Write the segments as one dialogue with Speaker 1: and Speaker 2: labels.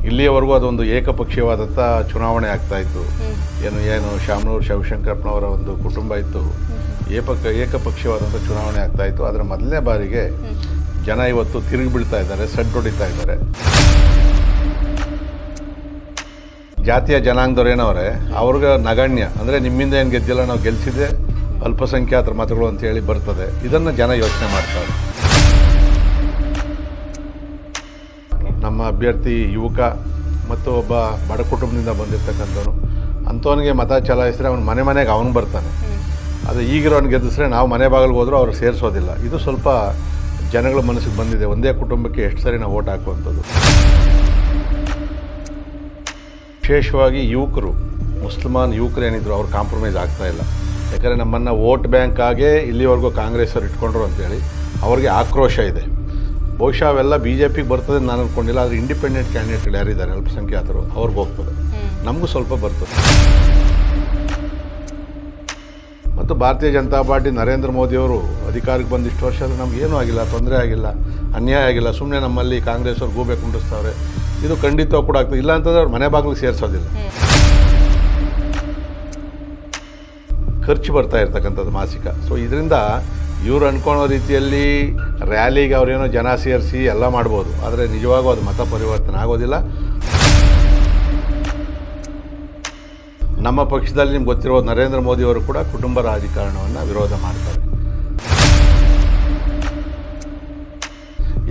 Speaker 1: ಇಲ್ಲಿಯವರೆಗೂ ಅದೊಂದು ಏಕಪಕ್ಷೀಯವಾದಂಥ ಚುನಾವಣೆ ಆಗ್ತಾಯಿತ್ತು. ಏನು ಶಾಮನೂರು ಶಿವಶಂಕರಪ್ಪನವರ ಒಂದು ಕುಟುಂಬ ಇತ್ತು, ಏಕಪಕ್ಷೀಯವಾದಂಥ ಚುನಾವಣೆ ಆಗ್ತಾಯಿತ್ತು. ಅದರ ಮೊದಲನೇ ಬಾರಿಗೆ ಜನ ಇವತ್ತು ತಿರುಗಿ ಬೀಳ್ತಾ ಇದ್ದಾರೆ, ಸಡ್ಡು ಹೊಡಿತಾ ಇದ್ದಾರೆ. ಜಾತಿಯ ಜನಾಂಗದವ್ರು ಏನವ್ರೆ ಅವ್ರಿಗೆ ನಗಣ್ಯ, ಅಂದರೆ ನಿಮ್ಮಿಂದ ಏನು ಗೆದ್ದಿಲ್ಲ, ನಾವು ಗೆಲ್ಸಿದೆ ಅಲ್ಪಸಂಖ್ಯಾತರ ಮತಗಳು ಅಂತೇಳಿ ಬರ್ತದೆ. ಇದನ್ನು ಜನ ಯೋಚನೆ ಮಾಡ್ತಾರೆ. ನಮ್ಮ ಅಭ್ಯರ್ಥಿ ಯುವಕ ಮತ್ತು ಒಬ್ಬ ಬಡ ಕುಟುಂಬದಿಂದ ಬಂದಿರ್ತಕ್ಕಂಥವನು, ಅಂಥವನಿಗೆ ಮತ ಚಲಾಯಿಸಿದ್ರೆ ಅವನು ಮನೆಗೆ ಅವನು ಬರ್ತಾನೆ. ಅದು ಈಗಿರೋನು ಗೆದ್ದಿಸ್ರೆ ನಾವು ಮನೆ ಬಾಗಿಲಿಗೆ ಹೋದರೂ ಅವ್ರು ಸೇರಿಸೋದಿಲ್ಲ. ಇದು ಸ್ವಲ್ಪ ಜನಗಳ ಮನಸ್ಸಿಗೆ ಬಂದಿದೆ. ಒಂದೇ ಕುಟುಂಬಕ್ಕೆ ಎಷ್ಟು ಸರಿ ನಾವು ಓಟ್ ಹಾಕುವಂಥದ್ದು. ವಿಶೇಷವಾಗಿ ಯುವಕರು, ಮುಸ್ಲ್ಮಾನ್ ಯುವಕರು ಏನಿದ್ರು ಅವ್ರು ಕಾಂಪ್ರಮೈಸ್ ಆಗ್ತಾಯಿಲ್ಲ. ಯಾಕಂದರೆ ನಮ್ಮನ್ನು ವೋಟ್ ಬ್ಯಾಂಕ್ ಆಗೇ ಇಲ್ಲಿವರೆಗೂ ಕಾಂಗ್ರೆಸ್ ಅವ್ರು ಇಟ್ಕೊಂಡ್ರು ಅಂತೇಳಿ ಅವ್ರಿಗೆ ಆಕ್ರೋಶ ಇದೆ. ಬಹುಶಃ ಅವೆಲ್ಲ BJPಗೆ ಬರ್ತದೆ ನಾನು ಅಂದ್ಕೊಂಡಿಲ್ಲ. ಆದರೆ ಇಂಡಿಪೆಂಡೆಂಟ್ ಕ್ಯಾಂಡಿಡೇಟ್ಗಳು ಯಾರಿದ್ದಾರೆ ಅಲ್ಪಸಂಖ್ಯಾತರು ಅವ್ರಿಗೆ ಹೋಗ್ತದೆ, ನಮಗೂ ಸ್ವಲ್ಪ ಬರ್ತದೆ. ಮತ್ತು ಭಾರತೀಯ ಜನತಾ ಪಾರ್ಟಿ ನರೇಂದ್ರ ಮೋದಿಯವರು ಅಧಿಕಾರಕ್ಕೆ ಬಂದಿಷ್ಟು ವರ್ಷ ಆದರೆ ನಮಗೇನೂ ಆಗಿಲ್ಲ, ತೊಂದರೆ ಆಗಿಲ್ಲ, ಅನ್ಯಾಯ ಆಗಿಲ್ಲ. ಸುಮ್ಮನೆ ನಮ್ಮಲ್ಲಿ ಕಾಂಗ್ರೆಸ್ ಅವ್ರು ಗೂಬೆ ಕುಂಡಿಸ್ತಾವ್ರೆ. ಇದು ಖಂಡಿತವಾಗಿ ಕೂಡ ಆಗ್ತದೆ. ಇಲ್ಲ ಅಂತಂದ್ರೆ ಅವ್ರು ಮನೆ ಬಾಗಿಲಿಗೆ ಸೇರಿಸೋದಿಲ್ಲ. ಖರ್ಚು ಬರ್ತಾ ಇರ್ತಕ್ಕಂಥದ್ದು ಮಾಸಿಕ. ಸೊ ಇದರಿಂದ ಇವ್ರು ಅನ್ಕೊಳ್ಳೋ ರೀತಿಯಲ್ಲಿ ರ್ಯಾಲಿಗೆ ಅವ್ರೇನೋ ಜನ ಸೇರಿಸಿ ಎಲ್ಲ ಮಾಡ್ಬೋದು, ಆದರೆ ನಿಜವಾಗೂ ಅದು ಮತ ಪರಿವರ್ತನೆ ಆಗೋದಿಲ್ಲ. ನಮ್ಮ ಪಕ್ಷದಲ್ಲಿ ನಿಮ್ಗೆ ಗೊತ್ತಿರೋದು ನರೇಂದ್ರ ಮೋದಿಯವರು ಕೂಡ ಕುಟುಂಬ ರಾಜಕಾರಣವನ್ನು ವಿರೋಧ ಮಾಡ್ತಾರೆ.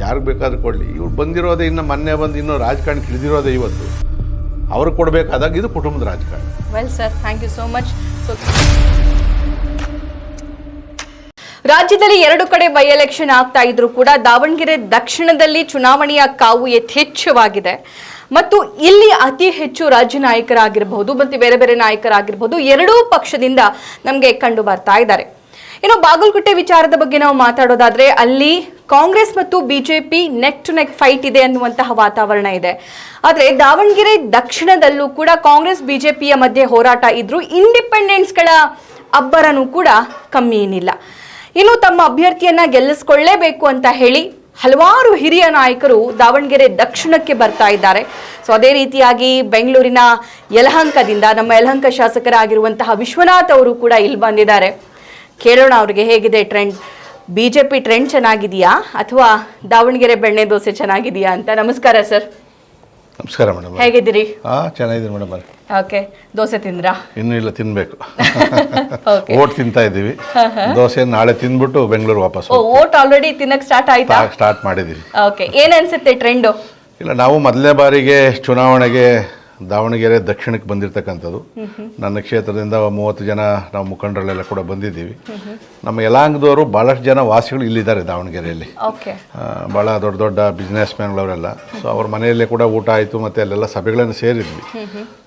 Speaker 1: ಯಾರಿಗೆ ಬೇಕಾದ್ರೂ ಕೊಡಲಿ, ಇವ್ರು ಬಂದಿರೋದೇ ಇನ್ನು ಮೊನ್ನೆ ಬಂದು ಇನ್ನೂ ರಾಜಕಾರಣಕ್ಕೆ ಇಳಿದಿರೋದೇ ಇವತ್ತು. ಅವ್ರಿಗೆ ಕೊಡಬೇಕಾದಾಗ ಇದು ಕುಟುಂಬದ ರಾಜಕಾರಣ.
Speaker 2: Well sir, thank you so much. ರಾಜ್ಯದಲ್ಲಿ 2 ಕಡೆ ಬೈ ಎಲೆಕ್ಷನ್ ಆಗ್ತಾ ಇದ್ರು ಕೂಡ ದಾವಣಗೆರೆ ದಕ್ಷಿಣದಲ್ಲಿ ಚುನಾವಣೆಯ ಕಾವು ಯಥೇಚ್ಛವಾಗಿದೆ. ಮತ್ತು ಇಲ್ಲಿ ಅತಿ ಹೆಚ್ಚು ರಾಜ್ಯ ನಾಯಕರಾಗಿರಬಹುದು ಮತ್ತು ಬೇರೆ ಬೇರೆ ನಾಯಕರಾಗಿರಬಹುದು ಎರಡೂ ಪಕ್ಷದಿಂದ ನಮಗೆ ಕಂಡು ಬರ್ತಾ ಇದ್ದಾರೆ. ಇನ್ನು ಬಾಗಲಕೋಟೆ ವಿಚಾರದ ಬಗ್ಗೆ ನಾವು ಮಾತಾಡೋದಾದ್ರೆ ಅಲ್ಲಿ ಕಾಂಗ್ರೆಸ್ ಮತ್ತು BJP neck to neck fight ಇದೆ ಅನ್ನುವಂತಹ ವಾತಾವರಣ ಇದೆ. ಆದರೆ ದಾವಣಗೆರೆ ದಕ್ಷಿಣದಲ್ಲೂ ಕೂಡ ಕಾಂಗ್ರೆಸ್ ಬಿಜೆಪಿಯ ಮಧ್ಯೆ ಹೋರಾಟ ಇದ್ರೂ ಇಂಡಿಪೆಂಡೆನ್ಸ್ಗಳ ಅಬ್ಬರನೂ ಕೂಡ ಕಮ್ಮಿ ಏನಿಲ್ಲ. ಇನ್ನು ತಮ್ಮ ಅಭ್ಯರ್ಥಿಯನ್ನ ಗೆಲ್ಲಿಸಿಕೊಳ್ಳಲೇಬೇಕು ಅಂತ ಹೇಳಿ ಹಲವಾರು ಹಿರಿಯ ನಾಯಕರು ದಾವಣಗೆರೆ ದಕ್ಷಿಣಕ್ಕೆ ಬರ್ತಾ ಇದ್ದಾರೆ. ಸೊ ಅದೇ ರೀತಿಯಾಗಿ ಬೆಂಗಳೂರಿನ ಯಲಹಂಕದಿಂದ ನಮ್ಮ ಯಲಹಂಕ ಶಾಸಕರಾಗಿರುವಂತಹ ವಿಶ್ವನಾಥ್ ಅವರು ಕೂಡ ಇಲ್ಲಿ ಬಂದಿದ್ದಾರೆ. ಕೇಳೋಣ ಅವ್ರಿಗೆ ಹೇಗಿದೆ ಟ್ರೆಂಡ್, ಬಿಜೆಪಿ ಟ್ರೆಂಡ್ ಚೆನ್ನಾಗಿದೆಯಾ ಅಥವಾ ದಾವಣಗೆರೆ ಬೆಣ್ಣೆ ದೋಸೆ ಚೆನ್ನಾಗಿದೆಯಾ ಅಂತ. ನಮಸ್ಕಾರ ಸರ್.
Speaker 1: ನಮಸ್ಕಾರ ಮೇಡಮ್,
Speaker 2: ಹೇಗಿದ್ದೀರಿ?
Speaker 1: ಚೆನ್ನಾಗಿದ್ದೀನಿ ಮೇಡಮ್.
Speaker 2: ಓಕೆ, ದೋಸೆ ತಿಂದ್ರಾ?
Speaker 1: ಇನ್ನೂ ಇಲ್ಲ, ತಿನ್ಬೇಕು. ಓಟ್ ತಿಂತಾ ಇದ್ದೀವಿ. ದೋಸೆ ನಾಳೆ ತಿಂದ್ಬಿಟ್ಟು ಬೆಂಗಳೂರು ವಾಪಸ್.
Speaker 2: ಓಟ್ ಆಲ್ರೆಡಿ ತಿನ್ನಕ್ ಸ್ಟಾರ್ಟ್
Speaker 1: ಮಾಡಿದ್ದೀವಿ.
Speaker 2: ಓಕೆ, ಏನ್ ಅನ್ಸುತ್ತೆ ಟ್ರೆಂಡು?
Speaker 1: ಇಲ್ಲ, ನಾವು ಮೊದಲನೇ ಬಾರಿಗೆ ಚುನಾವಣೆಗೆ ದಾವಣಗೆರೆ ದಕ್ಷಿಣಕ್ಕೆ ಬಂದಿರತಕ್ಕಂಥದ್ದು. ನನ್ನ ಕ್ಷೇತ್ರದಿಂದ 30 ಜನ ನಾವು ಮುಖಂಡರಲ್ಲೆಲ್ಲ ಕೂಡ ಬಂದಿದ್ದೀವಿ. ನಮ್ಮ ಯಲಹಂಕದವರು ಭಾಳಷ್ಟು ಜನ ವಾಸಿಗಳು ಇಲ್ಲಿದ್ದಾರೆ ದಾವಣಗೆರೆಯಲ್ಲಿ. ಭಾಳ ದೊಡ್ಡ ದೊಡ್ಡ ಬಿಸ್ನೆಸ್ ಮ್ಯಾನ್ಗಳವರೆಲ್ಲ. ಸೊ ಅವ್ರ ಮನೆಯಲ್ಲೇ ಕೂಡ ಊಟ ಆಯಿತು ಮತ್ತು ಅಲ್ಲೆಲ್ಲ ಸಭೆಗಳನ್ನು ಸೇರಿದ್ವಿ.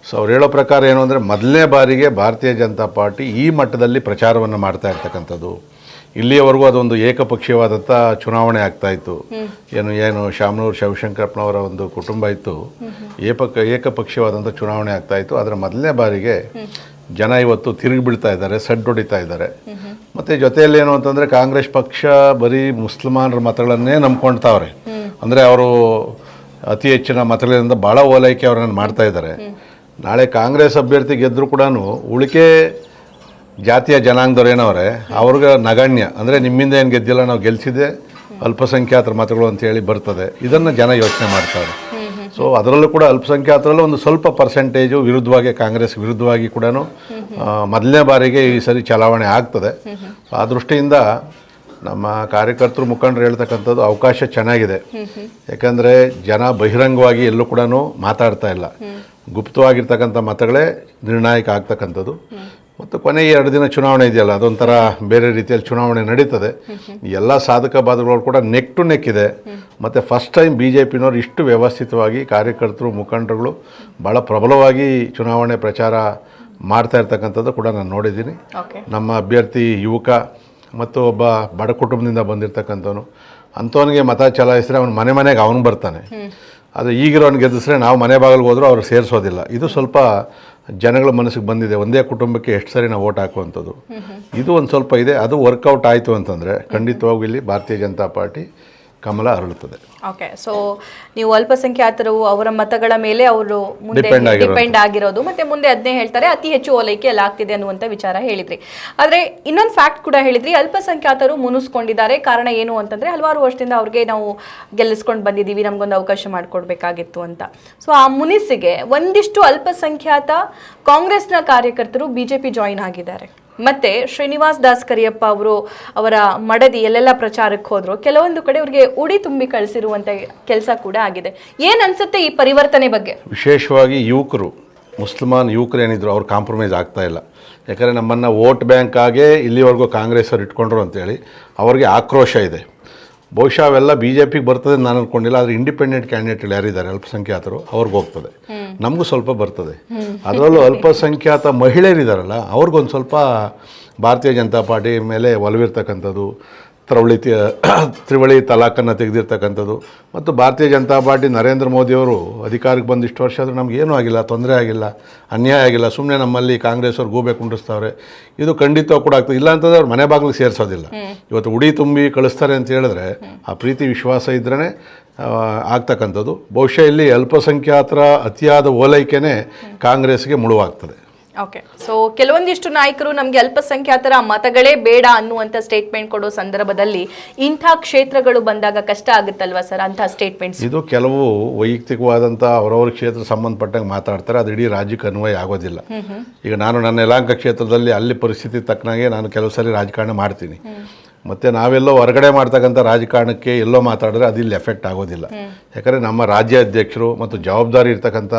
Speaker 1: ಸೊ ಅವ್ರು ಹೇಳೋ ಪ್ರಕಾರ ಏನು ಅಂದರೆ ಮೊದಲನೇ ಬಾರಿಗೆ ಭಾರತೀಯ ಜನತಾ ಪಾರ್ಟಿ ಈ ಮಟ್ಟದಲ್ಲಿ ಪ್ರಚಾರವನ್ನು ಮಾಡ್ತಾ ಇರ್ತಕ್ಕಂಥದ್ದು. ಇಲ್ಲಿಯವರೆಗೂ ಅದೊಂದು ಏಕಪಕ್ಷೀಯವಾದಂಥ ಚುನಾವಣೆ ಆಗ್ತಾಯಿತ್ತು. ಏನು ಶಾಮನೂರು ಶಿವಶಂಕರಪ್ಪನವರ ಒಂದು ಕುಟುಂಬ ಇತ್ತು, ಏಕಪಕ್ಷೀಯವಾದಂಥ ಚುನಾವಣೆ ಆಗ್ತಾಯಿತ್ತು. ಅದರ ಮೊದಲನೇ ಬಾರಿಗೆ ಜನ ಇವತ್ತು ತಿರುಗಿ ಬೀಳ್ತಾ ಇದ್ದಾರೆ, ಸಡ್ಡು ಹೊಡಿತಾ ಇದ್ದಾರೆ. ಮತ್ತು ಜೊತೆಯಲ್ಲಿ ಏನು ಅಂತಂದರೆ ಕಾಂಗ್ರೆಸ್ ಪಕ್ಷ ಬರೀ ಮುಸಲ್ಮಾನರ ಮತಗಳನ್ನೇ ನಂಬ್ಕೊಳ್ತಾವ್ರೆ. ಅಂದರೆ ಅವರು ಅತಿ ಹೆಚ್ಚಿನ ಮತಗಳಿಂದ ಭಾಳ ಓಲೈಕೆ ಅವರನ್ನು ಮಾಡ್ತಾ ಇದ್ದಾರೆ. ನಾಳೆ ಕಾಂಗ್ರೆಸ್ ಅಭ್ಯರ್ಥಿ ಗೆದ್ದರೂ ಕೂಡ ಉಳಿಕೆ ಜಾತಿಯ ಜನಾಂಗದವ್ರು ಏನವ್ರೆ ಅವ್ರಿಗೆ ನಗಣ್ಯ, ಅಂದರೆ ನಿಮ್ಮಿಂದ ಏನು ಗೆದ್ದಿಲ್ಲ, ನಾವು ಗೆಲ್ಸಿದೆ ಅಲ್ಪಸಂಖ್ಯಾತರ ಮತಗಳು ಅಂತೇಳಿ ಬರ್ತದೆ. ಇದನ್ನು ಜನ ಯೋಚನೆ ಮಾಡ್ತಾರೆ. ಸೊ ಅದರಲ್ಲೂ ಕೂಡ ಅಲ್ಪಸಂಖ್ಯಾತರಲ್ಲೂ ಒಂದು ಸ್ವಲ್ಪ ಪರ್ಸೆಂಟೇಜು ವಿರುದ್ಧವಾಗಿ, ಕಾಂಗ್ರೆಸ್ ವಿರುದ್ಧವಾಗಿ ಕೂಡ ಮೊದಲನೇ ಬಾರಿಗೆ ಈ ಸರಿ ಚಲಾವಣೆ ಆಗ್ತದೆ. ಆ ದೃಷ್ಟಿಯಿಂದ ನಮ್ಮ ಕಾರ್ಯಕರ್ತರು ಮುಖಂಡರು ಹೇಳ್ತಕ್ಕಂಥದ್ದು ಅವಕಾಶ ಚೆನ್ನಾಗಿದೆ. ಯಾಕಂದರೆ ಜನ ಬಹಿರಂಗವಾಗಿ ಎಲ್ಲೂ ಕೂಡ ಮಾತಾಡ್ತಾ ಇಲ್ಲ. ಗುಪ್ತವಾಗಿರ್ತಕ್ಕಂಥ ಮತಗಳೇ ನಿರ್ಣಾಯಕ ಆಗ್ತಕ್ಕಂಥದ್ದು. ಮತ್ತು ಕೊನೆಗೆ 2 ದಿನ ಚುನಾವಣೆ ಇದೆಯಲ್ಲ, ಅದೊಂಥರ ಬೇರೆ ರೀತಿಯಲ್ಲಿ ಚುನಾವಣೆ ನಡೀತದೆ. ಎಲ್ಲ ಸಾಧಕ ಬಾಧಕಗಳು ಕೂಡ ನೆಕ್ ಟು ನೆಕ್ ಇದೆ. ಮತ್ತು ಫಸ್ಟ್ ಟೈಮ್ BJPನವ್ರು ಇಷ್ಟು ವ್ಯವಸ್ಥಿತವಾಗಿ ಕಾರ್ಯಕರ್ತರು ಮುಖಂಡರುಗಳು ಭಾಳ ಪ್ರಬಲವಾಗಿ ಚುನಾವಣೆ ಪ್ರಚಾರ ಮಾಡ್ತಾ ಇರ್ತಕ್ಕಂಥದ್ದು ಕೂಡ ನಾನು ನೋಡಿದ್ದೀನಿ. ನಮ್ಮ ಅಭ್ಯರ್ಥಿ ಯುವಕ ಮತ್ತು ಒಬ್ಬ ಬಡ ಕುಟುಂಬದಿಂದ ಬಂದಿರತಕ್ಕಂಥವನು, ಅಂಥವನಿಗೆ ಮತ ಚಲಾಯಿಸಿದ್ರೆ ಅವನು ಮನೆಗೆ ಅವನು ಬರ್ತಾನೆ. ಆದರೆ ಈಗಿರೋನು ಗೆದ್ದಿಸ್ರೆ ನಾವು ಮನೆ ಬಾಗಿಲಿಗೆ ಹೋದರೂ ಅವ್ರು ಸೇರಿಸೋದಿಲ್ಲ. ಇದು ಸ್ವಲ್ಪ ಜನಗಳ ಮನಸ್ಸಿಗೆ ಬಂದಿದೆ. ಒಂದೇ ಕುಟುಂಬಕ್ಕೆ ಎಷ್ಟು ಸರಿ ನಾವು ಓಟ್ ಹಾಕುವಂಥದ್ದು ಇದು ಒಂದು ಸ್ವಲ್ಪ ಇದೆ. ಅದು ವರ್ಕೌಟ್ ಆಯಿತು ಅಂತಂದರೆ ಖಂಡಿತವಾಗೂ ಇಲ್ಲಿ ಭಾರತೀಯ ಜನತಾ ಪಾರ್ಟಿ ಕಮಲ ಅರಳುತ್ತದೆ.
Speaker 2: ಓಕೆ, ಸೊ ನೀವು ಅಲ್ಪಸಂಖ್ಯಾತರು ಅವರ ಮತಗಳ ಮೇಲೆ ಅವರು ಮುಂದೆ ಡಿಪೆಂಡ್ ಆಗಿರೋದು, ಮತ್ತೆ ಮುಂದೆ ಅದನ್ನೇ ಹೇಳ್ತಾರೆ ಅತಿ ಹೆಚ್ಚು ಓಲೈಕೆ ಎಲ್ಲ ಆಗ್ತಿದೆ ಅನ್ನುವಂಥ ವಿಚಾರ ಹೇಳಿದ್ರಿ. ಆದರೆ ಇನ್ನೊಂದು ಫ್ಯಾಕ್ಟ್ ಕೂಡ ಹೇಳಿದ್ರಿ, ಅಲ್ಪಸಂಖ್ಯಾತರು ಮುನಿಸ್ಕೊಂಡಿದ್ದಾರೆ. ಕಾರಣ ಏನು ಅಂತಂದ್ರೆ ಹಲವಾರು ವರ್ಷದಿಂದ ಅವ್ರಿಗೆ ನಾವು ಗೆಲ್ಲಿಸ್ಕೊಂಡು ಬಂದಿದ್ದೀವಿ, ನಮಗೊಂದು ಅವಕಾಶ ಮಾಡಿಕೊಡ್ಬೇಕಾಗಿತ್ತು ಅಂತ. ಸೊ ಆ ಮುನಿಸಿಗೆ ಒಂದಿಷ್ಟು ಅಲ್ಪಸಂಖ್ಯಾತ ಕಾಂಗ್ರೆಸ್ನ ಕಾರ್ಯಕರ್ತರು ಬಿಜೆಪಿ ಜಾಯಿನ್ ಆಗಿದ್ದಾರೆ. ಮತ್ತೆ ಶ್ರೀನಿವಾಸ್ ದಾಸ್ ಕರಿಯಪ್ಪ ಅವರು ಅವರ ಮಡದಿ ಎಲ್ಲೆಲ್ಲ ಪ್ರಚಾರಕ್ಕೆ ಹೋದ್ರು, ಕೆಲವೊಂದು ಕಡೆ ಅವ್ರಿಗೆ ಉಡಿ ತುಂಬಿ ಕಳಿಸಿರುವಂತ ಕೆಲಸ ಕೂಡ ಆಗಿದೆ. ಏನ್ ಅನ್ಸುತ್ತೆ ಈ ಪರಿವರ್ತನೆ ಬಗ್ಗೆ?
Speaker 1: ವಿಶೇಷವಾಗಿ ಯುವಕರು, ಮುಸ್ಲಿಮಾನ್ ಯುವಕರು ಏನಿದ್ರು ಅವ್ರು ಕಾಂಪ್ರಮೈಸ್ ಆಗ್ತಾ ಇಲ್ಲ. ಯಾಕಂದರೆ ನಮ್ಮನ್ನು ವೋಟ್ ಬ್ಯಾಂಕ್ ಆಗೇ ಇಲ್ಲಿವರೆಗೂ ಕಾಂಗ್ರೆಸ್ ಅವ್ರು ಇಟ್ಕೊಂಡ್ರು ಅಂತೇಳಿ ಅವ್ರಿಗೆ ಆಕ್ರೋಶ ಇದೆ. ಬಹುಶಃ ಅವೆಲ್ಲ ಬಿ ಜೆ ಪಿಗೆ ಬರ್ತದೆ ನಾನು ಅಂದ್ಕೊಂಡಿಲ್ಲ. ಆದರೆ ಇಂಡಿಪೆಂಡೆಂಟ್ ಕ್ಯಾಂಡಿಡೇಟ್ಗಳು ಯಾರಿದ್ದಾರೆ ಅಲ್ಪಸಂಖ್ಯಾತರು ಅವ್ರಿಗೆ ಹೋಗ್ತದೆ, ನಮಗೂ ಸ್ವಲ್ಪ ಬರ್ತದೆ. ಅದರಲ್ಲೂ ಅಲ್ಪಸಂಖ್ಯಾತ ಮಹಿಳೆಯರಿದ್ದಾರಲ್ಲ ಅವ್ರಿಗೊಂದು ಸ್ವಲ್ಪ ಭಾರತೀಯ ಜನತಾ ಪಾರ್ಟಿ ಮೇಲೆ ಒಲವಿರ್ತಕ್ಕಂಥದ್ದು, ತ್ರಿವಳಿ ತಲಾಖನ್ನು ತೆಗೆದಿರ್ತಕ್ಕಂಥದ್ದು, ಮತ್ತು ಭಾರತೀಯ ಜನತಾ ಪಾರ್ಟಿ ನರೇಂದ್ರ ಮೋದಿಯವರು ಅಧಿಕಾರಕ್ಕೆ ಬಂದು ಇಷ್ಟು ವರ್ಷ ಆದರೂ ನಮಗೇನೂ ಆಗಿಲ್ಲ, ತೊಂದರೆ ಆಗಿಲ್ಲ, ಅನ್ಯಾಯ ಆಗಿಲ್ಲ. ಸುಮ್ಮನೆ ನಮ್ಮಲ್ಲಿ ಕಾಂಗ್ರೆಸ್ ಅವ್ರು ಗೂಬೆ ಕುಂಡಿಸ್ತಾವ್ರೆ, ಇದು ಖಂಡಿತವಾಗಿ ಕೂಡ ಆಗ್ತದೆ. ಇಲ್ಲ ಅಂತಂದ್ರೆ ಅವ್ರು ಮನೆ ಬಾಗಿಲಿಗೆ ಸೇರಿಸೋದಿಲ್ಲ. ಇವತ್ತು ಉಡಿ ತುಂಬಿ ಕಳಿಸ್ತಾರೆ ಅಂತ ಹೇಳಿದ್ರೆ ಆ ಪ್ರೀತಿ ವಿಶ್ವಾಸ ಇದ್ರೇ ಆಗ್ತಕ್ಕಂಥದ್ದು. ಬಹುಶಃ ಇಲ್ಲಿ ಅಲ್ಪಸಂಖ್ಯಾತರ ಅತಿಯಾದ ಓಲೈಕೆನೇ ಕಾಂಗ್ರೆಸ್ಗೆ ಮುಳುವಾಗ್ತದೆ.
Speaker 2: ಓಕೆ, ಸೊ ಕೆಲವೊಂದಿಷ್ಟು ನಾಯಕರು ನಮಗೆ ಅಲ್ಪಸಂಖ್ಯಾತರ ಮತಗಳೇ ಬೇಡ ಅನ್ನುವಂಥ ಸ್ಟೇಟ್ಮೆಂಟ್ ಕೊಡೋ ಸಂದರ್ಭದಲ್ಲಿ ಇಂಥ ಕ್ಷೇತ್ರಗಳು ಬಂದಾಗ ಕಷ್ಟ ಆಗುತ್ತಲ್ವಾ ಸರ್ ಅಂಥ ಸ್ಟೇಟ್ಮೆಂಟ್ಸ್?
Speaker 1: ಇದು ಕೆಲವು ವೈಯಕ್ತಿಕವಾದಂಥ ಅವರವ್ರ ಕ್ಷೇತ್ರ ಸಂಬಂಧಪಟ್ಟಂಗೆ ಮಾತಾಡ್ತಾರೆ, ಅದು ಇಡೀ ರಾಜ್ಯಕ್ಕೆ ಅನ್ವಯ ಆಗೋದಿಲ್ಲ. ಈಗ ನಾನು ನನ್ನ ಯಲಹಂಕ ಕ್ಷೇತ್ರದಲ್ಲಿ ಅಲ್ಲಿ ಪರಿಸ್ಥಿತಿ ತಕ್ಕನಾಗೆ ನಾನು ಕೆಲವು ಸಲ ರಾಜಕಾರಣ ಮಾಡ್ತೀನಿ. ಮತ್ತು ನಾವೆಲ್ಲೋ ಹೊರಗಡೆ ಮಾಡ್ತಕ್ಕಂಥ ರಾಜಕಾರಣಕ್ಕೆ ಎಲ್ಲೋ ಮಾತಾಡಿದ್ರೆ ಅದು ಇಲ್ಲಿ ಎಫೆಕ್ಟ್ ಆಗೋದಿಲ್ಲ. ಯಾಕಂದರೆ ನಮ್ಮ ರಾಜ್ಯಾಧ್ಯಕ್ಷರು ಮತ್ತು ಜವಾಬ್ದಾರಿ ಇರ್ತಕ್ಕಂಥ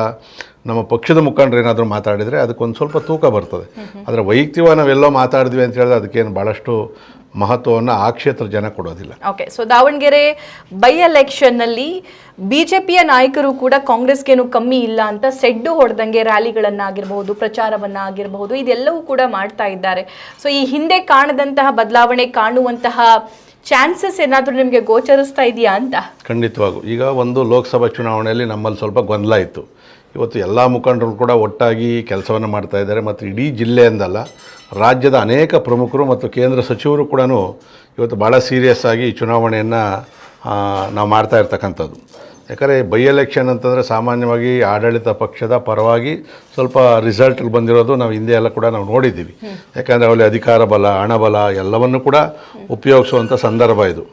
Speaker 1: ನಮ್ಮ ಪಕ್ಷದ ಮುಖಂಡರು ಏನಾದರೂ ಮಾತಾಡಿದರೆ ಅದಕ್ಕೊಂದು ಸ್ವಲ್ಪ ತೂಕ ಬರ್ತದೆ. ಆದರೆ ವೈಯಕ್ತಿಕವಾಗಿ ನಾವೆಲ್ಲೋ ಮಾತಾಡಿದ್ವಿ ಅಂತ ಹೇಳಿದ್ರೆ ಅದಕ್ಕೇನು ಭಾಳಷ್ಟು ಮಹತ್ವವನ್ನು ಆ ಕ್ಷೇತ್ರ ಜನ ಕೊಡೋದಿಲ್ಲ.
Speaker 2: ಓಕೆ, ಸೊ ದಾವಣಗೆರೆ ಬೈ ಎಲೆಕ್ಷನ್ನಲ್ಲಿ ಬಿಜೆಪಿಯ ನಾಯಕರು ಕೂಡ ಕಾಂಗ್ರೆಸ್ಗೇನು ಕಮ್ಮಿ ಇಲ್ಲ ಅಂತ ಸೆಡ್ಡು ಹೊಡೆದಂಗೆ ರ್ಯಾಲಿಗಳನ್ನಾಗಿರಬಹುದು, ಪ್ರಚಾರವನ್ನಾಗಿರಬಹುದು, ಇದೆಲ್ಲವೂ ಕೂಡ ಮಾಡ್ತಾ ಇದ್ದಾರೆ. ಸೊ ಈ ಹಿಂದೆ ಕಾಣದಂತಹ ಬದಲಾವಣೆ ಕಾಣುವಂತಹ ಚಾನ್ಸಸ್ ಏನಾದರೂ ನಿಮಗೆ ಗೋಚರಿಸ್ತಾ ಇದೆಯಾ ಅಂತ?
Speaker 1: ಖಂಡಿತವಾಗೂ. ಈಗ ಒಂದು ಲೋಕಸಭಾ ಚುನಾವಣೆಯಲ್ಲಿ ನಮ್ಮಲ್ಲಿ ಸ್ವಲ್ಪ ಗೊಂದಲ ಇತ್ತು. ಇವತ್ತು ಎಲ್ಲ ಮುಖಂಡರು ಕೂಡ ಒಟ್ಟಾಗಿ ಕೆಲಸವನ್ನು ಮಾಡ್ತಾ ಇದ್ದಾರೆ. ಮತ್ತು ಇಡೀ ಜಿಲ್ಲೆಯಿಂದಲ್ಲ, ರಾಜ್ಯದ ಅನೇಕ ಪ್ರಮುಖರು ಮತ್ತು ಕೇಂದ್ರ ಸಚಿವರು ಕೂಡ ಇವತ್ತು ಭಾಳ ಸೀರಿಯಸ್ ಆಗಿ ಈ ಚುನಾವಣೆಯನ್ನು ನಾವು ಮಾಡ್ತಾ ಇರ್ತಕ್ಕಂಥದ್ದು. ಯಾಕಂದರೆ ಬೈ ಎಲೆಕ್ಷನ್ ಅಂತಂದರೆ ಸಾಮಾನ್ಯವಾಗಿ ಆಡಳಿತ ಪಕ್ಷದ ಪರವಾಗಿ ಸ್ವಲ್ಪ ರಿಸಲ್ಟ್ಗಳು ಬಂದಿರೋದು ನಾವು ಹಿಂದೆ ಎಲ್ಲ ಕೂಡ ನಾವು ನೋಡಿದ್ದೀವಿ. ಯಾಕಂದರೆ ಅವರಲ್ಲಿ ಅಧಿಕಾರ ಬಲ, ಹಣಬಲ ಎಲ್ಲವನ್ನು ಕೂಡ ಉಪಯೋಗಿಸುವಂಥ ಸಂದರ್ಭ ಇದು.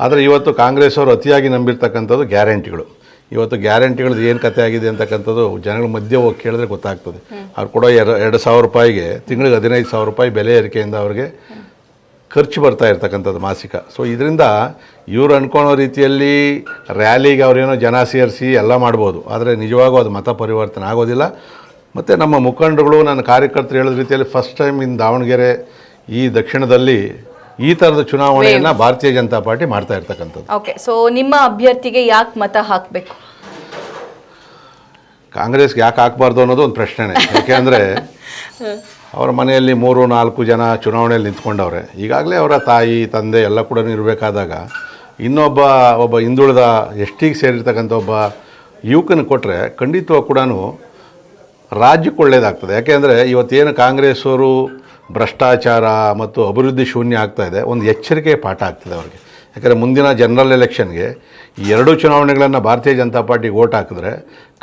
Speaker 1: ಆದರೆ ಇವತ್ತು ಕಾಂಗ್ರೆಸ್ ಅವರು ಅತಿಯಾಗಿ ನಂಬಿರ್ತಕ್ಕಂಥದ್ದು ಗ್ಯಾರಂಟಿಗಳು. ಇವತ್ತು ಗ್ಯಾರಂಟಿಗಳದ್ದು ಏನು ಕತೆ ಆಗಿದೆ ಅಂತಕ್ಕಂಥದ್ದು ಜನಗಳ ಮಧ್ಯೆ ಹೋಗಿ ಕೇಳಿದ್ರೆ ಗೊತ್ತಾಗ್ತದೆ. ಅವ್ರು ಕೊಡೋ 2,000 ರೂಪಾಯಿಗೆ ತಿಂಗಳಿಗೆ 15,000 ರೂಪಾಯಿ ಬೆಲೆ ಏರಿಕೆಯಿಂದ ಅವ್ರಿಗೆ ಖರ್ಚು ಬರ್ತಾ ಇರ್ತಕ್ಕಂಥದ್ದು ಮಾಸಿಕ. ಸೊ ಇದರಿಂದ ಇವರು ಅಂದ್ಕೊಳೋ ರೀತಿಯಲ್ಲಿ ರ್ಯಾಲಿಗೆ ಅವರೇನೋ ಜನ ಸೇರಿಸಿ ಎಲ್ಲ ಮಾಡ್ಬೋದು, ಆದರೆ ನಿಜವಾಗೂ ಅದು ಮತ ಪರಿವರ್ತನೆ ಆಗೋದಿಲ್ಲ. ಮತ್ತು ನಮ್ಮ ಮುಖಂಡರುಗಳು, ನನ್ನ ಕಾರ್ಯಕರ್ತರು ಹೇಳಿದ ರೀತಿಯಲ್ಲಿ ಫಸ್ಟ್ ಟೈಮ್ ಇನ್ ದಾವಣಗೆರೆ ಈ ದಕ್ಷಿಣದಲ್ಲಿ ಈ ಥರದ ಚುನಾವಣೆಯನ್ನು ಭಾರತೀಯ ಜನತಾ ಪಾರ್ಟಿ ಮಾಡ್ತಾ ಇರ್ತಕ್ಕಂಥದ್ದು.
Speaker 2: ಓಕೆ, ಸೊ ನಿಮ್ಮ ಅಭ್ಯರ್ಥಿಗೆ ಯಾಕೆ ಮತ ಹಾಕಬೇಕು?
Speaker 1: ಕಾಂಗ್ರೆಸ್ಗೆ ಯಾಕೆ ಹಾಕಬಾರ್ದು ಅನ್ನೋದು ಒಂದು ಪ್ರಶ್ನೆನೇ. ಯಾಕೆಂದರೆ ಅವರ ಮನೆಯಲ್ಲಿ 3-4 ಜನ ಚುನಾವಣೆಯಲ್ಲಿ ನಿಂತ್ಕೊಂಡವ್ರೆ. ಈಗಾಗಲೇ ಅವರ ತಾಯಿ ತಂದೆ ಎಲ್ಲ ಕೂಡ ಇರಬೇಕಾದಾಗ ಒಬ್ಬ ಹಿಂದುಳಿದ ಎಷ್ಟಿಗೆ ಸೇರಿರ್ತಕ್ಕಂಥ ಒಬ್ಬ ಯುವಕನ ಕೊಟ್ಟರೆ ಖಂಡಿತವಾಗಿ ಕೂಡ ರಾಜ್ಯಕ್ಕೆ ಒಳ್ಳೆಯದಾಗ್ತದೆ. ಯಾಕೆಂದರೆ ಇವತ್ತೇನು ಕಾಂಗ್ರೆಸ್ ಅವರು ಭ್ರಷ್ಟಾಚಾರ ಮತ್ತು ಅಭಿವೃದ್ಧಿ ಶೂನ್ಯ ಆಗ್ತಾಯಿದೆ, ಒಂದು ಎಚ್ಚರಿಕೆ ಪಾಠ ಆಗ್ತದೆ ಅವ್ರಿಗೆ. ಯಾಕಂದರೆ ಮುಂದಿನ ಜನರಲ್ ಎಲೆಕ್ಷನ್ಗೆ ಈ 2 ಚುನಾವಣೆಗಳನ್ನು ಭಾರತೀಯ ಜನತಾ ಪಾರ್ಟಿಗೆ ಓಟ್ ಹಾಕಿದ್ರೆ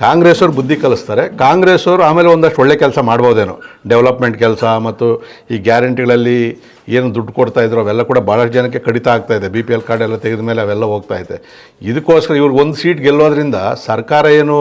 Speaker 1: ಕಾಂಗ್ರೆಸ್ ಅವರು ಬುದ್ಧಿ ಕಲಿಸ್ತಾರೆ. ಕಾಂಗ್ರೆಸ್ ಅವರು ಆಮೇಲೆ ಒಂದಷ್ಟು ಒಳ್ಳೆ ಕೆಲಸ ಮಾಡ್ಬೋದೇನೋ, ಡೆವಲಪ್ಮೆಂಟ್ ಕೆಲಸ ಮತ್ತು ಈ ಗ್ಯಾರಂಟಿಗಳಲ್ಲಿ ಏನು ದುಡ್ಡು ಕೊಡ್ತಾಯಿದ್ರು ಅವೆಲ್ಲ ಕೂಡ ಭಾಳಷ್ಟು ಜನಕ್ಕೆ ಕಡಿತ ಆಗ್ತಾಯಿದೆ. BPL ಕಾರ್ಡ್ ಎಲ್ಲ ತೆಗೆದ ಮೇಲೆ ಅವೆಲ್ಲ ಹೋಗ್ತಾಯಿದೆ. ಇದಕ್ಕೋಸ್ಕರ ಇವ್ರಿಗೆ ಒಂದು ಸೀಟ್ ಗೆಲ್ಲೋದ್ರಿಂದ ಸರ್ಕಾರ ಏನು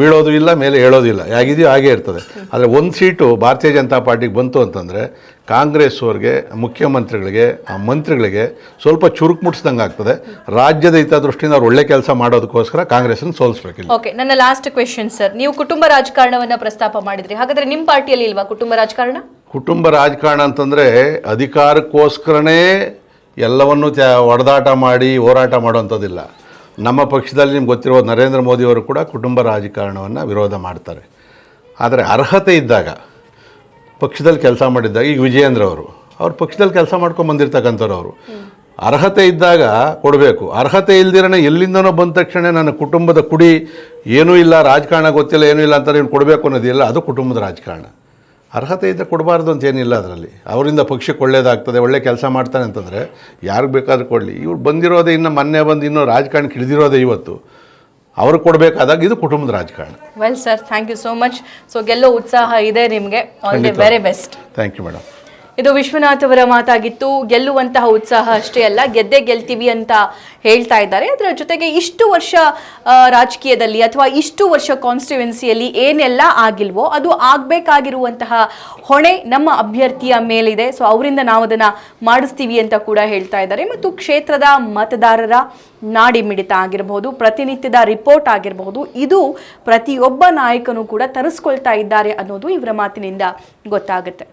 Speaker 1: ಬೀಳೋದು ಇಲ್ಲ, ಮೇಲೆ ಹೇಳೋದಿಲ್ಲ, ಹೇಗಿದೆಯೋ ಹಾಗೇ ಇರ್ತದೆ. ಆದರೆ ಒಂದು ಸೀಟು ಭಾರತೀಯ ಜನತಾ ಪಾರ್ಟಿಗೆ ಬಂತು ಅಂತಂದರೆ ಕಾಂಗ್ರೆಸ್ ಅವ್ರಿಗೆ, ಮುಖ್ಯಮಂತ್ರಿಗಳಿಗೆ, ಆ ಮಂತ್ರಿಗಳಿಗೆ ಸ್ವಲ್ಪ ಚುರುಕು ಮುಟ್ಟಿಸ್ದಂಗೆ ಆಗ್ತದೆ. ರಾಜ್ಯದ ಹಿತದೃಷ್ಟಿಯಿಂದ ಅವ್ರು ಒಳ್ಳೆ ಕೆಲಸ ಮಾಡೋದಕ್ಕೋಸ್ಕರ ಕಾಂಗ್ರೆಸ್ಸನ್ನು ಸೋಲಿಸಬೇಕಿಲ್ಲ.
Speaker 2: ಓಕೆ, ನನ್ನ ಲಾಸ್ಟ್ ಕ್ವೆಶ್ಚನ್ ಸರ್, ನೀವು ಕುಟುಂಬ ರಾಜಕಾರಣವನ್ನು ಪ್ರಸ್ತಾಪ ಮಾಡಿದ್ರಿ, ಹಾಗಾದರೆ ನಿಮ್ಮ ಪಾರ್ಟಿಯಲ್ಲಿ ಇಲ್ವಾ ಕುಟುಂಬ ರಾಜಕಾರಣ?
Speaker 1: ಕುಟುಂಬ ರಾಜಕಾರಣ ಅಂತಂದರೆ ಅಧಿಕಾರಕ್ಕೋಸ್ಕರನೇ ಎಲ್ಲವನ್ನೂ ಹೊಡೆದಾಟ ಮಾಡಿ ಹೋರಾಟ ಮಾಡುವಂಥದ್ದಿಲ್ಲ. ನಮ್ಮ ಪಕ್ಷದಲ್ಲಿ ನಿಮ್ಗೆ ಗೊತ್ತಿರೋ ನರೇಂದ್ರ ಮೋದಿಯವರು ಕೂಡ ಕುಟುಂಬ ರಾಜಕಾರಣವನ್ನು ವಿರೋಧ ಮಾಡ್ತಾರೆ. ಆದರೆ ಅರ್ಹತೆ ಇದ್ದಾಗ ಪಕ್ಷದಲ್ಲಿ ಕೆಲಸ ಮಾಡಿದ್ದಾಗ, ಈಗ ವಿಜಯೇಂದ್ರ ಅವ್ರ ಪಕ್ಷದಲ್ಲಿ ಕೆಲಸ ಮಾಡ್ಕೊಂಡು ಬಂದಿರ್ತಕ್ಕಂಥವ್ರು, ಅವರು ಅರ್ಹತೆ ಇದ್ದಾಗ ಕೊಡಬೇಕು. ಅರ್ಹತೆ ಇಲ್ದಿರನೇ ಎಲ್ಲಿಂದನೋ ಬಂದ ತಕ್ಷಣ ನನ್ನ ಕುಟುಂಬದ ಕುಡಿ ಏನೂ ಇಲ್ಲ, ರಾಜಕಾರಣ ಗೊತ್ತಿಲ್ಲ, ಏನೂ ಇಲ್ಲ ಅಂತ ನೀವು ಕೊಡಬೇಕು ಅನ್ನೋದಿಲ್ಲ, ಅದು ಕುಟುಂಬದ ರಾಜಕಾರಣ. ಅರ್ಹತೆ ಇದ್ದ ಕೊಡಬಾರ್ದು ಅಂತ ಏನಿಲ್ಲ ಅದರಲ್ಲಿ. ಅವರಿಂದ ಪಕ್ಷಕ್ಕೆ ಒಳ್ಳೇದಾಗ್ತದೆ, ಒಳ್ಳೆ ಕೆಲಸ ಮಾಡ್ತಾನೆ ಅಂತಂದರೆ ಯಾರಿಗೆ ಬೇಕಾದ್ರೂ ಕೊಡಲಿ. ಇವ್ರು ಬಂದಿರೋದೇ ಇನ್ನು ಮೊನ್ನೆ ಬಂದು ಇನ್ನೂ ರಾಜಕಾರಣಕ್ಕೆ ಹಿಡಿದಿರೋದೇ ಇವತ್ತು. ಅವ್ರು ಕೊಡಬೇಕಾದಾಗ ಇದು ಕುಟುಂಬದ ರಾಜಕಾರಣ.
Speaker 2: Well sir, thank you so much. So ಗೆಲ್ಲೋ ಉತ್ಸಾಹ ಇದೆ ನಿಮಗೆ. All the very best.
Speaker 1: Thank you madam.
Speaker 2: ಇದು ವಿಶ್ವನಾಥ್ ಅವರ ಮಾತಾಗಿತ್ತು. ಗೆಲ್ಲುವಂತಹ ಉತ್ಸಾಹ ಅಷ್ಟೇ ಅಲ್ಲ, ಗೆಲ್ತೀವಿ ಅಂತ ಹೇಳ್ತಾ ಇದ್ದಾರೆ. ಅದರ ಜೊತೆಗೆ ಇಷ್ಟು ವರ್ಷ ರಾಜಕೀಯದಲ್ಲಿ ಅಥವಾ ಇಷ್ಟು ವರ್ಷ ಕಾನ್ಸ್ಟಿಟ್ಯೂನ್ಸಿಯಲ್ಲಿ ಏನೆಲ್ಲ ಆಗಿಲ್ವೋ ಅದು ಆಗಬೇಕಾಗಿರುವಂತಹ ಹೊಣೆ ನಮ್ಮ ಅಭ್ಯರ್ಥಿಯ ಮೇಲಿದೆ. ಸೊ ಅವರಿಂದ ನಾವು ಅದನ್ನು ಮಾಡಿಸ್ತೀವಿ ಅಂತ ಕೂಡ ಹೇಳ್ತಾ ಇದ್ದಾರೆ. ಮತ್ತು ಕ್ಷೇತ್ರದ ಮತದಾರರ ನಾಡಿ ಮಿಡಿತ ಆಗಿರಬಹುದು, ಪ್ರತಿನಿತ್ಯದ ರಿಪೋರ್ಟ್ ಆಗಿರಬಹುದು, ಇದು ಪ್ರತಿಯೊಬ್ಬ ನಾಯಕನು ಕೂಡ ತರಿಸ್ಕೊಳ್ತಾ ಇದ್ದಾರೆ ಅನ್ನೋದು ಇವರ ಮಾತಿನಿಂದ ಗೊತ್ತಾಗುತ್ತೆ.